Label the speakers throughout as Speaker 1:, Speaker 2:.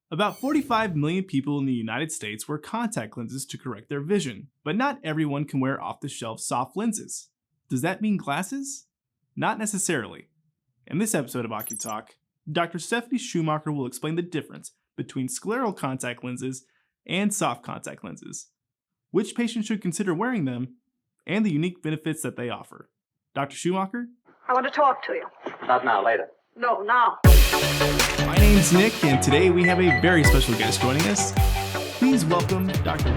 Speaker 1: About 45 million people in the United States wear contact lenses to correct their vision, but not everyone can wear off-the-shelf soft lenses. Does that mean glasses? Not necessarily. In this episode of OCuTALK, Dr. Stephanie Schumacher will explain the difference between scleral contact lenses and soft contact lenses, which patients should consider wearing them, and the unique benefits that they offer. Dr. Schumacher?
Speaker 2: I want to talk to you.
Speaker 3: Not now, later.
Speaker 2: No, now.
Speaker 1: My name's Nick, and today we have a very special guest joining us. Please welcome Dr.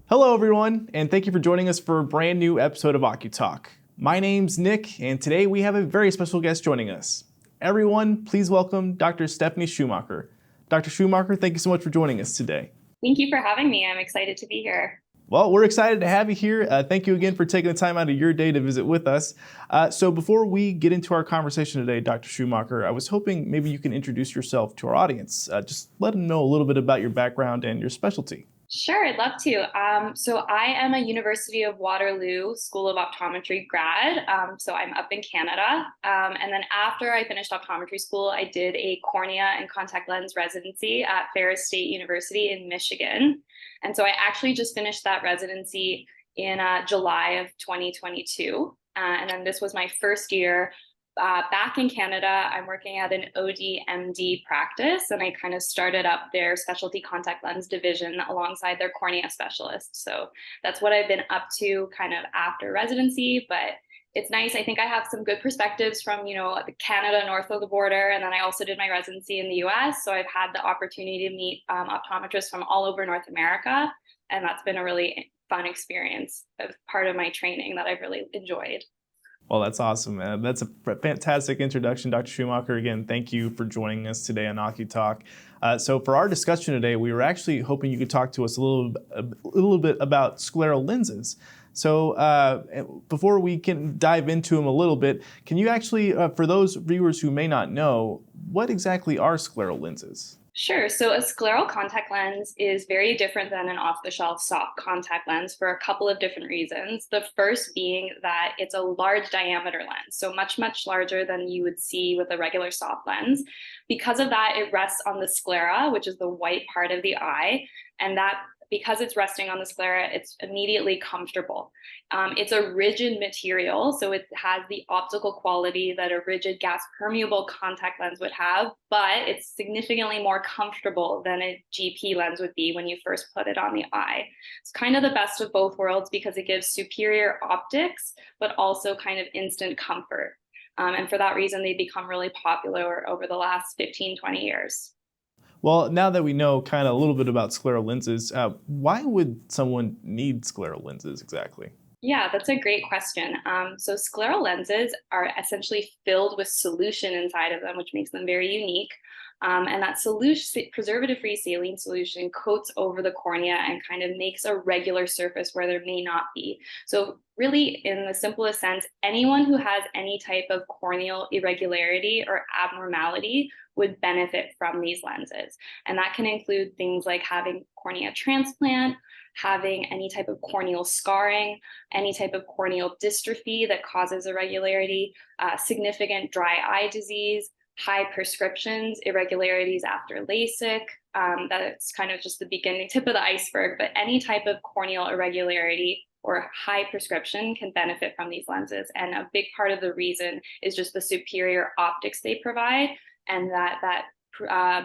Speaker 1: Hello everyone, and thank you for joining us for a brand new episode of OCuTALK. My name's Nick, and today we have a very special guest joining us. Everyone, please welcome Dr. Stephanie Schumacher. Dr. Schumacher, thank you so much for joining us today.
Speaker 4: Thank you for having me. I'm excited to be here.
Speaker 1: Well, we're excited to have you here. Thank you again for taking the time out of your day to visit with us. So before we get into our conversation today, Dr. Schumacher, I was hoping maybe you can introduce yourself to our audience. Just let them know a little bit about your background and your specialty.
Speaker 4: Sure, I'd love to. So I am a University of Waterloo School of Optometry grad. So I'm up in Canada. And then after I finished optometry school, I did a cornea and contact lens residency at Ferris State University in Michigan. And so I actually just finished that residency in July of 2022. And then this was my first year back in Canada. I'm working at an OD-MD practice, and I kind of started up their specialty contact lens division alongside their cornea specialist. So that's what I've been up to kind of after residency, but it's nice. I think I have some good perspectives from, Canada north of the border, and then I also did my residency in the US. So I've had the opportunity to meet optometrists from all over North America, and that's been a really fun experience as part of my training that I've really enjoyed.
Speaker 1: Well, that's awesome. That's a fantastic introduction, Dr. Schumacher. Again, thank you for joining us today on OCuTALK. So for our discussion today, we were actually hoping you could talk to us a little bit about scleral lenses. So before we can dive into them a little bit, can you actually, for those viewers who may not know, what exactly are scleral lenses?
Speaker 4: Sure. So a scleral contact lens is very different than an off-the-shelf soft contact lens for a couple of different reasons. The first being that it's a large diameter lens, so much, much larger than you would see with a regular soft lens. Because of that, it rests on the sclera, which is the white part of the eye, and that because it's resting on the sclera, it's immediately comfortable. It's a rigid material, so it has the optical quality that a rigid gas permeable contact lens would have, but it's significantly more comfortable than a GP lens would be when you first put it on the eye. It's kind of the best of both worlds because it gives superior optics, but also kind of instant comfort. And for that reason, they become really popular over the last 15, 20 years.
Speaker 1: Well, now that we know kind of a little bit about scleral lenses, why would someone need scleral lenses exactly?
Speaker 4: Yeah, that's a great question. So scleral lenses are essentially filled with solution inside of them, which makes them very unique. And that solution, preservative-free saline solution, coats over the cornea and kind of makes a regular surface where there may not be. So really, in the simplest sense, anyone who has any type of corneal irregularity or abnormality would benefit from these lenses. And that can include things like having cornea transplant, having any type of corneal scarring, any type of corneal dystrophy that causes irregularity, significant dry eye disease, high prescriptions, irregularities after LASIK. That's kind of just the beginning tip of the iceberg, but any type of corneal irregularity or high prescription can benefit from these lenses. And a big part of the reason is just the superior optics they provide, and that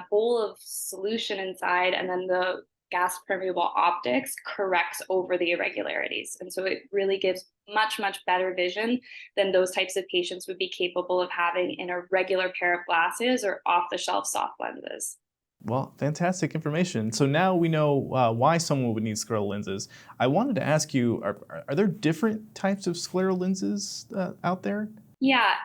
Speaker 4: bowl of solution inside, and then the gas permeable optics corrects over the irregularities. And so it really gives much, much better vision than those types of patients would be capable of having in a regular pair of glasses or off-the-shelf soft lenses.
Speaker 1: Well, fantastic information. So now we know why someone would need scleral lenses. I wanted to ask you, are there different types of scleral lenses out there?
Speaker 4: Yeah,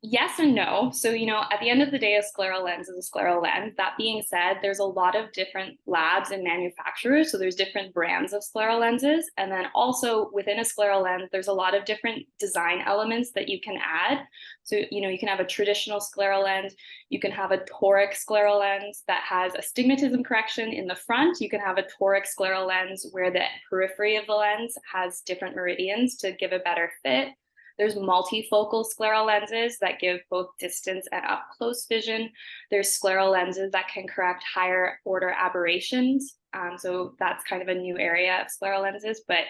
Speaker 4: Yes and no. So, at the end of the day, a scleral lens is a scleral lens. That being said, there's a lot of different labs and manufacturers. So there's different brands of scleral lenses. And then also within a scleral lens, there's a lot of different design elements that you can add. So, you can have a traditional scleral lens. You can have a toric scleral lens that has astigmatism correction in the front. You can have a toric scleral lens where the periphery of the lens has different meridians to give a better fit. There's multifocal scleral lenses that give both distance and up close vision. There's scleral lenses that can correct higher order aberrations. So that's kind of a new area of scleral lenses, but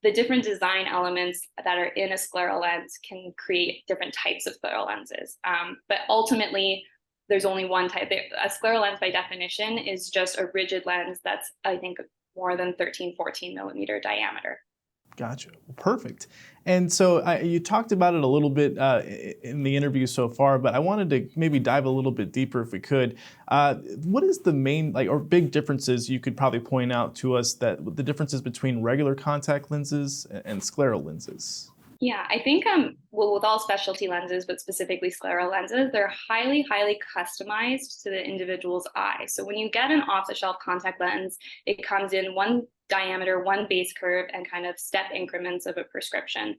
Speaker 4: the different design elements that are in a scleral lens can create different types of scleral lenses. But ultimately, there's only one type. A scleral lens by definition is just a rigid lens that's, I think, more than 13, 14 millimeter diameter.
Speaker 1: Gotcha. Perfect. And so you talked about it a little bit in the interview so far, but I wanted to maybe dive a little bit deeper if we could. What is the main, or big differences you could probably point out to us, that the differences between regular contact lenses and scleral lenses?
Speaker 4: Yeah, I think well, with all specialty lenses, but specifically scleral lenses, they're highly, highly customized to the individual's eye. So when you get an off-the-shelf contact lens, it comes in one diameter, one base curve, and kind of step increments of a prescription.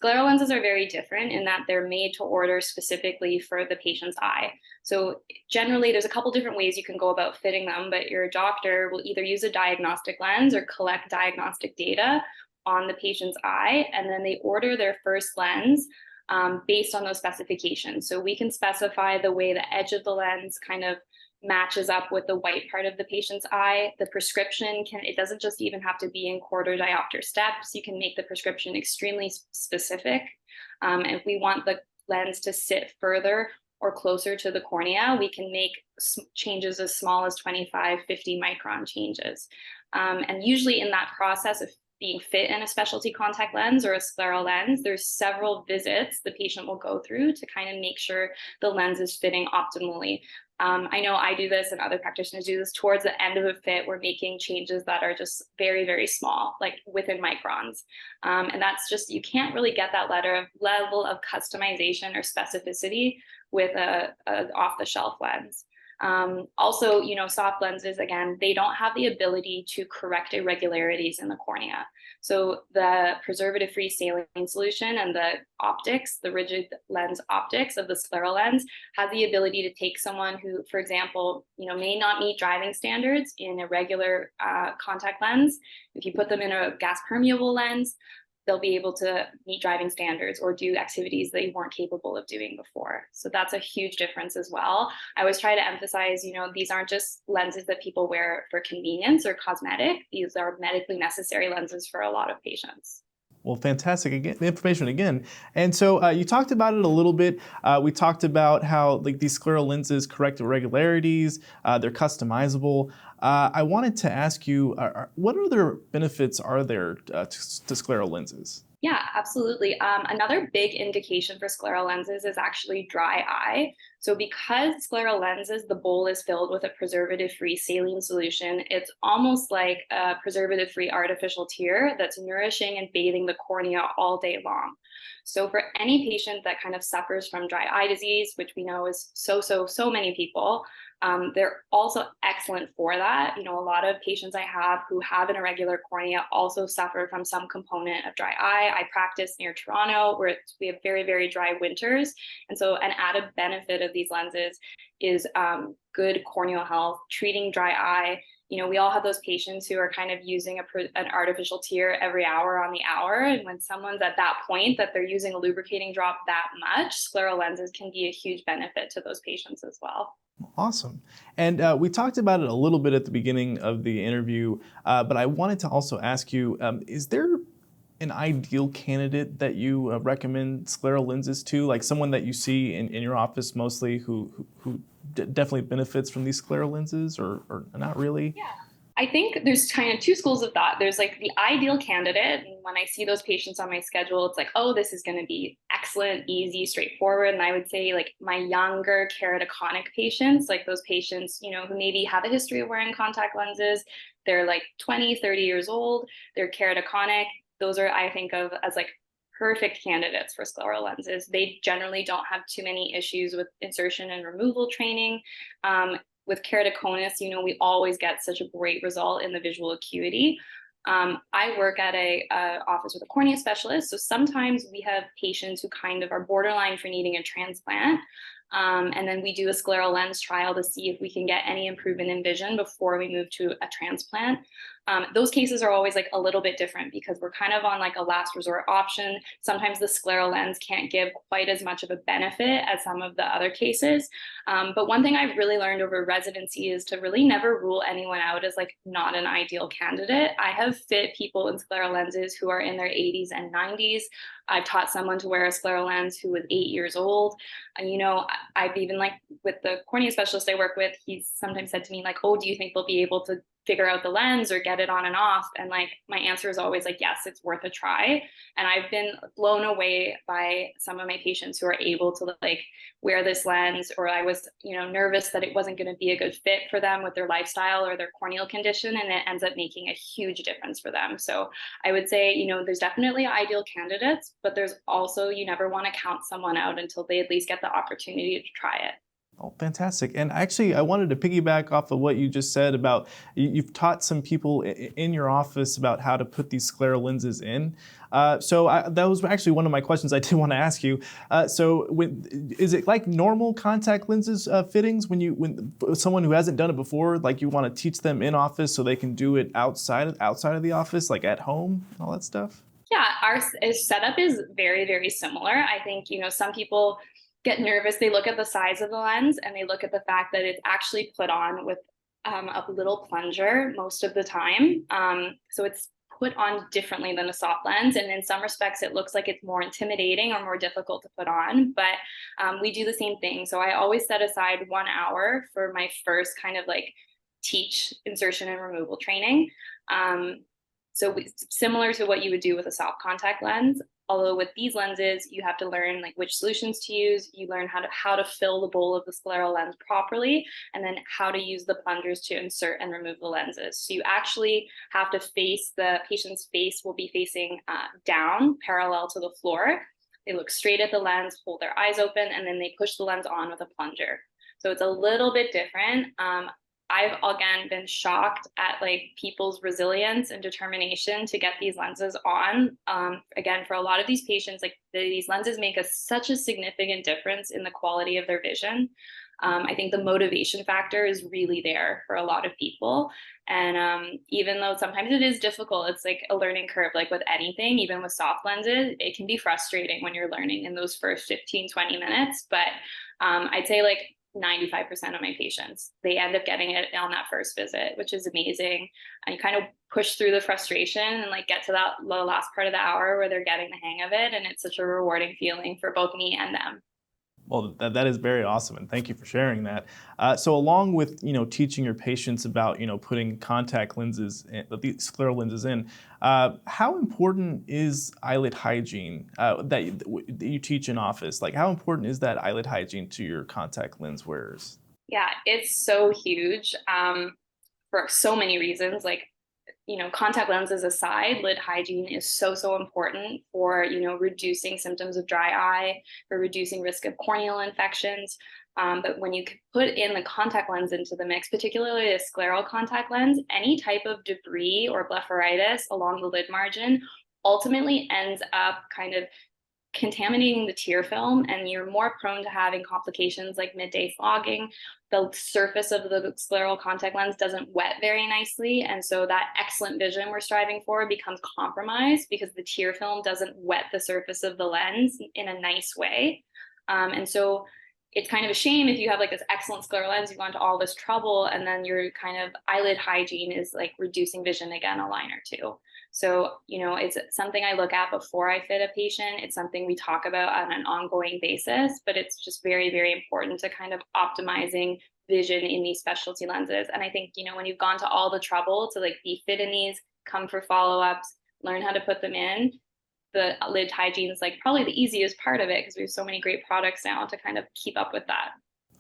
Speaker 4: Scleral lenses are very different in that they're made to order specifically for the patient's eye. So generally, there's a couple different ways you can go about fitting them, but your doctor will either use a diagnostic lens or collect diagnostic data on the patient's eye, and then they order their first lens based on those specifications. So we can specify the way the edge of the lens kind of matches up with the white part of the patient's eye. The prescription it doesn't just even have to be in quarter diopter steps. You can make the prescription extremely specific. If we want the lens to sit further or closer to the cornea, we can make changes as small as 25, 50 micron changes. And usually in that process of being fit in a specialty contact lens or a scleral lens, there's several visits the patient will go through to kind of make sure the lens is fitting optimally. I know I do this and other practitioners do this. Towards the end of a fit, we're making changes that are just very, very small, like within microns. And that's just, you can't really get that level of customization or specificity with a off-the-shelf lens. Also, soft lenses, again, they don't have the ability to correct irregularities in the cornea. So the preservative-free saline solution and the optics, the rigid lens optics of the scleral lens, have the ability to take someone who, for example, may not meet driving standards in a regular contact lens. If you put them in a gas permeable lens, they'll be able to meet driving standards or do activities they weren't capable of doing before. So that's a huge difference as well. I always try to emphasize, these aren't just lenses that people wear for convenience or cosmetic. These are medically necessary lenses for a lot of patients.
Speaker 1: Well, fantastic information again. And so you talked about it a little bit. We talked about how these scleral lenses correct irregularities. They're customizable. I wanted to ask you, what other benefits are there to scleral lenses?
Speaker 4: Yeah, absolutely. Another big indication for scleral lenses is actually dry eye. So because scleral lenses, the bowl is filled with a preservative-free saline solution, it's almost like a preservative-free artificial tear that's nourishing and bathing the cornea all day long. So for any patient that kind of suffers from dry eye disease, which we know is so many people, they're also excellent for that. A lot of patients I have who have an irregular cornea also suffer from some component of dry eye. I practice near Toronto where we have very, very dry winters. And so an added benefit of these lenses is good corneal health, treating dry eye. We all have those patients who are kind of using an artificial tear every hour on the hour. And when someone's at that point that they're using a lubricating drop that much, scleral lenses can be a huge benefit to those patients as well.
Speaker 1: Awesome. And we talked about it a little bit at the beginning of the interview, but I wanted to also ask you, is there an ideal candidate that you recommend scleral lenses to, like someone that you see in your office mostly who definitely benefits from these scleral lenses, or not really?
Speaker 4: Yeah. I think there's kind of two schools of thought. There's like the ideal candidate. And when I see those patients on my schedule, it's like, oh, this is going to be excellent, easy, straightforward. And I would say like my younger keratoconic patients, like those patients, who maybe have a history of wearing contact lenses, they're like 20, 30 years old, they're keratoconic. Those are, I think of as like perfect candidates for scleral lenses. They generally don't have too many issues with insertion and removal training. With keratoconus, we always get such a great result in the visual acuity. I work at a office with a cornea specialist, so sometimes we have patients who kind of are borderline for needing a transplant. And then we do a scleral lens trial to see if we can get any improvement in vision before we move to a transplant. Those cases are always like a little bit different because we're kind of on like a last resort option. Sometimes the scleral lens can't give quite as much of a benefit as some of the other cases. But one thing I've really learned over residency is to really never rule anyone out as like not an ideal candidate. I have fit people in scleral lenses who are in their 80s and 90s. I've taught someone to wear a scleral lens who was 8 years old. And, I've even like with the cornea specialist I work with, he's sometimes said to me like, oh, do you think they'll be able to figure out the lens or get it on and off? And like my answer is always like, yes, it's worth a try. And I've been blown away by some of my patients who are able to like wear this lens, or I was, nervous that it wasn't going to be a good fit for them with their lifestyle or their corneal condition, and it ends up making a huge difference for them. So I would say, there's definitely ideal candidates, but there's also, you never want to count someone out until they at least get the opportunity to try it.
Speaker 1: Oh, fantastic. And actually, I wanted to piggyback off of what you just said about you've taught some people in your office about how to put these scleral lenses in. That was actually one of my questions I did want to ask you. Is it like normal contact lenses fittings when someone who hasn't done it before, like you want to teach them in office so they can do it outside of the office, like at home and all that stuff?
Speaker 4: Yeah, our setup is very, very similar. I think, some people get nervous. They look at the size of the lens and they look at the fact that it's actually put on with a little plunger most of the time. So it's put on differently than a soft lens. And in some respects, it looks like it's more intimidating or more difficult to put on. But we do the same thing. So I always set aside 1 hour for my first kind of like teach insertion and removal training. Similar to what you would do with a soft contact lens. Although with these lenses, you have to learn like which solutions to use. You learn how to fill the bowl of the scleral lens properly, and then how to use the plungers to insert and remove the lenses. So you actually have to face the patient's face will be facing down, parallel to the floor. They look straight at the lens, hold their eyes open, and then they push the lens on with a plunger. So it's a little bit different. I've again been shocked at like people's resilience and determination to get these lenses on. Again, for a lot of these patients, like these lenses make such a significant difference in the quality of their vision. I think the motivation factor is really there for a lot of people. And even though sometimes it is difficult, it's like a learning curve, like with anything, even with soft lenses, it can be frustrating when you're learning in those first 15, 20 minutes. But I'd say like 95% of my patients, they end up getting it on that first visit, which is amazing. And you kind of push through the frustration and like get to the last part of the hour where they're getting the hang of it. And it's such a rewarding feeling for both me and them.
Speaker 1: Well, that is very awesome, and thank you for sharing that. So along with teaching your patients about putting contact lenses, the scleral lenses in, how important is eyelid hygiene that you teach in office? Like, how important is that eyelid hygiene to your contact lens wearers?
Speaker 4: Yeah, it's so huge for so many reasons. Like, contact lenses aside, lid hygiene is so important for, reducing symptoms of dry eye, for reducing risk of corneal infections. But when you put in the contact lens into the mix, particularly a scleral contact lens, any type of debris or blepharitis along the lid margin ultimately ends up kind of contaminating the tear film, and you're more prone to having complications like midday fogging. The surface of the scleral contact lens doesn't wet very nicely, and so that excellent vision we're striving for becomes compromised because the tear film doesn't wet the surface of the lens in a nice way. And so it's kind of a shame if you have like this excellent scleral lens, you've gone to all this trouble, and then your kind of eyelid hygiene is like reducing vision again a line or two. So, it's something I look at before I fit a patient. It's something we talk about on an ongoing basis, but it's just very, very important to kind of optimizing vision in these specialty lenses. And I think, when you've gone to all the trouble to like be fit in these, come for follow-ups, learn how to put them in, the lid hygiene is like probably the easiest part of it because we have so many great products now to kind of keep up with that.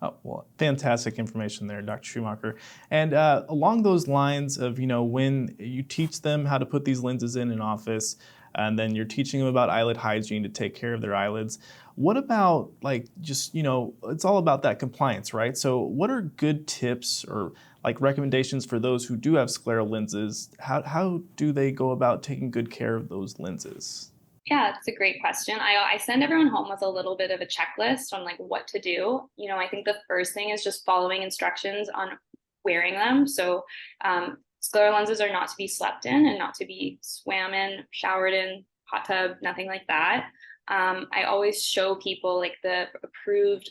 Speaker 1: Oh, well, fantastic information there, Dr. Schumacher. And along those lines of, when you teach them how to put these lenses in office, and then you're teaching them about eyelid hygiene to take care of their eyelids. What about like just, it's all about that compliance, right? So what are good tips or like recommendations for those who do have scleral lenses? How do they go about taking good care of those lenses?
Speaker 4: Yeah, it's a great question. I send everyone home with a little bit of a checklist on like what to do. I think the first thing is just following instructions on wearing them. So scleral lenses are not to be slept in and not to be swam in, showered in, hot tub, nothing like that. I always show people like the approved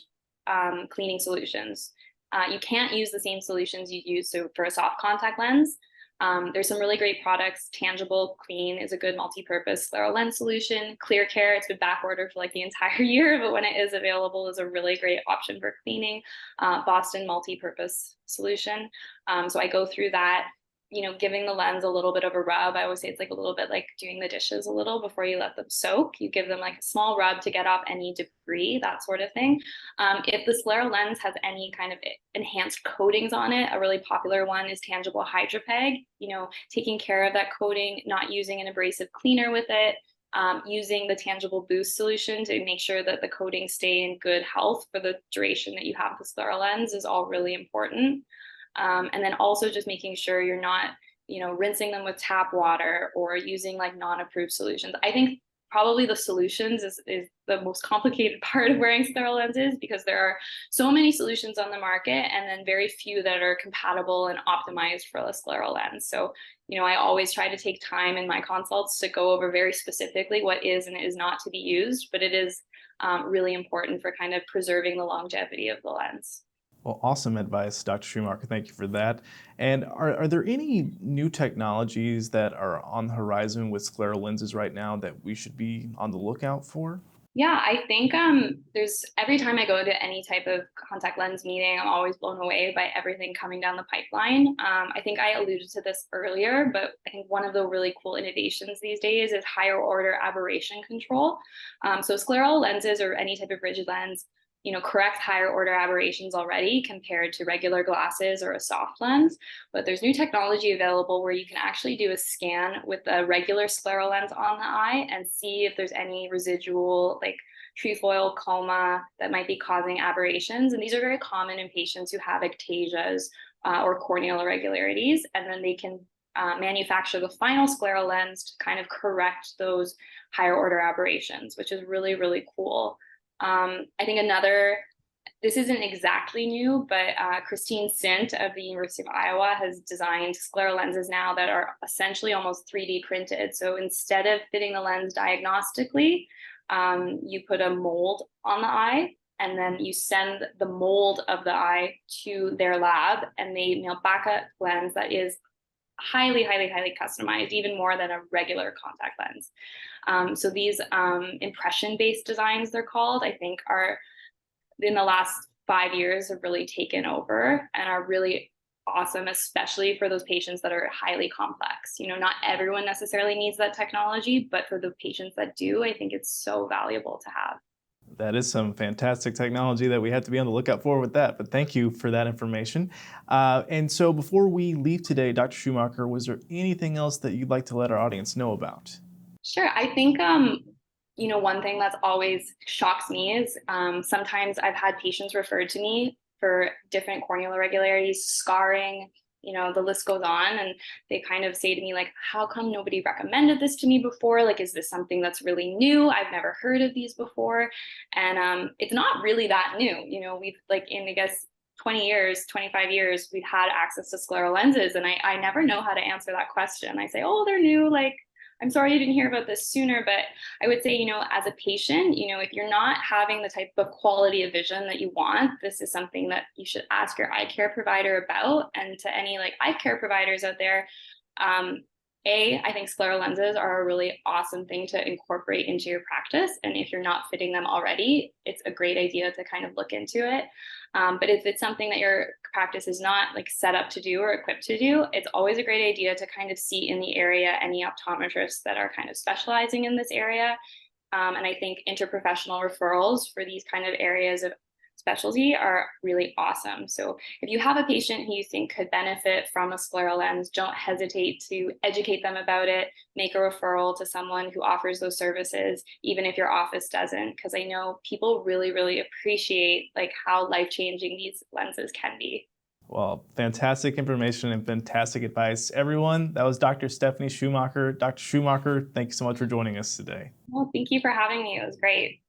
Speaker 4: cleaning solutions. You can't use the same solutions you use for a soft contact lens. There's some really great products. Tangible Clean is a good multi-purpose scleral lens solution. Clear Care, it's been back ordered for like the entire year, but when it is available, is a really great option for cleaning. Boston multi-purpose solution. So I go through that, giving the lens a little bit of a rub. I always say it's like a little bit like doing the dishes a little before you let them soak. You give them like a small rub to get off any debris, that sort of thing. If the scleral lens has any kind of enhanced coatings on it, a really popular one is Tangible Hydropeg. Taking care of that coating, not using an abrasive cleaner with it, using the Tangible Boost solution to make sure that the coatings stay in good health for the duration that you have the scleral lens is all really important. And then also just making sure you're not, rinsing them with tap water or using like non-approved solutions. I think probably the solutions is the most complicated part of wearing scleral lenses because there are so many solutions on the market and then very few that are compatible and optimized for a scleral lens. So, I always try to take time in my consults to go over very specifically what is and is not to be used, but it is really important for kind of preserving the longevity of the lens.
Speaker 1: Well, awesome advice, Dr. Schumacher. Thank you for that. And are there any new technologies that are on the horizon with scleral lenses right now that we should be on the lookout for?
Speaker 4: Yeah, I think there's every time I go to any type of contact lens meeting, I'm always blown away by everything coming down the pipeline. I think I alluded to this earlier, but I think one of the really cool innovations these days is higher order aberration control. So scleral lenses or any type of rigid lens, correct higher order aberrations already compared to regular glasses or a soft lens. But there's new technology available where you can actually do a scan with a regular scleral lens on the eye and see if there's any residual like trefoil coma that might be causing aberrations. And these are very common in patients who have ectasias or corneal irregularities. And then they can manufacture the final scleral lens to kind of correct those higher order aberrations, which is really, really cool. I think this isn't exactly new, but Christine Sint of the University of Iowa has designed scleral lenses now that are essentially almost 3D printed. So instead of fitting the lens diagnostically, you put a mold on the eye and then you send the mold of the eye to their lab and they mail back a lens that is highly, highly, highly customized, even more than a regular contact lens. So these impression-based designs, they're called, I think are in the last 5 years have really taken over and are really awesome, especially for those patients that are highly complex. Not everyone necessarily needs that technology, but for the patients that do, I think it's so valuable to have.
Speaker 1: That is some fantastic technology that we have to be on the lookout for with that, but thank you for that information. And so before we leave today, Dr. Schumacher, was there anything else that you'd like to let our audience know about?
Speaker 4: Sure. I think, one thing that's always shocks me is sometimes I've had patients referred to me for different corneal irregularities, scarring, the list goes on. And they kind of say to me, like, how come nobody recommended this to me before? Like, is this something that's really new? I've never heard of these before. And it's not really that new. We've like in, I guess, 20 years, 25 years, we've had access to scleral lenses. And I never know how to answer that question. I say, oh, they're new. Like, I'm sorry you didn't hear about this sooner, but I would say, as a patient, if you're not having the type of quality of vision that you want, this is something that you should ask your eye care provider about. And to any like eye care providers out there, I think scleral lenses are a really awesome thing to incorporate into your practice. And if you're not fitting them already, it's a great idea to kind of look into it. But if it's something that your practice is not like set up to do or equipped to do, it's always a great idea to kind of see in the area any optometrists that are kind of specializing in this area. And I think interprofessional referrals for these kind of areas of specialty are really awesome. So if you have a patient who you think could benefit from a scleral lens, don't hesitate to educate them about it, make a referral to someone who offers those services, even if your office doesn't, because I know people really, really appreciate like how life-changing these lenses can be.
Speaker 1: Well, fantastic information and fantastic advice. Everyone, that was Dr. Stephanie Schumacher. Dr. Schumacher, thank you so much for joining us today.
Speaker 4: Well, thank you for having me. It was great.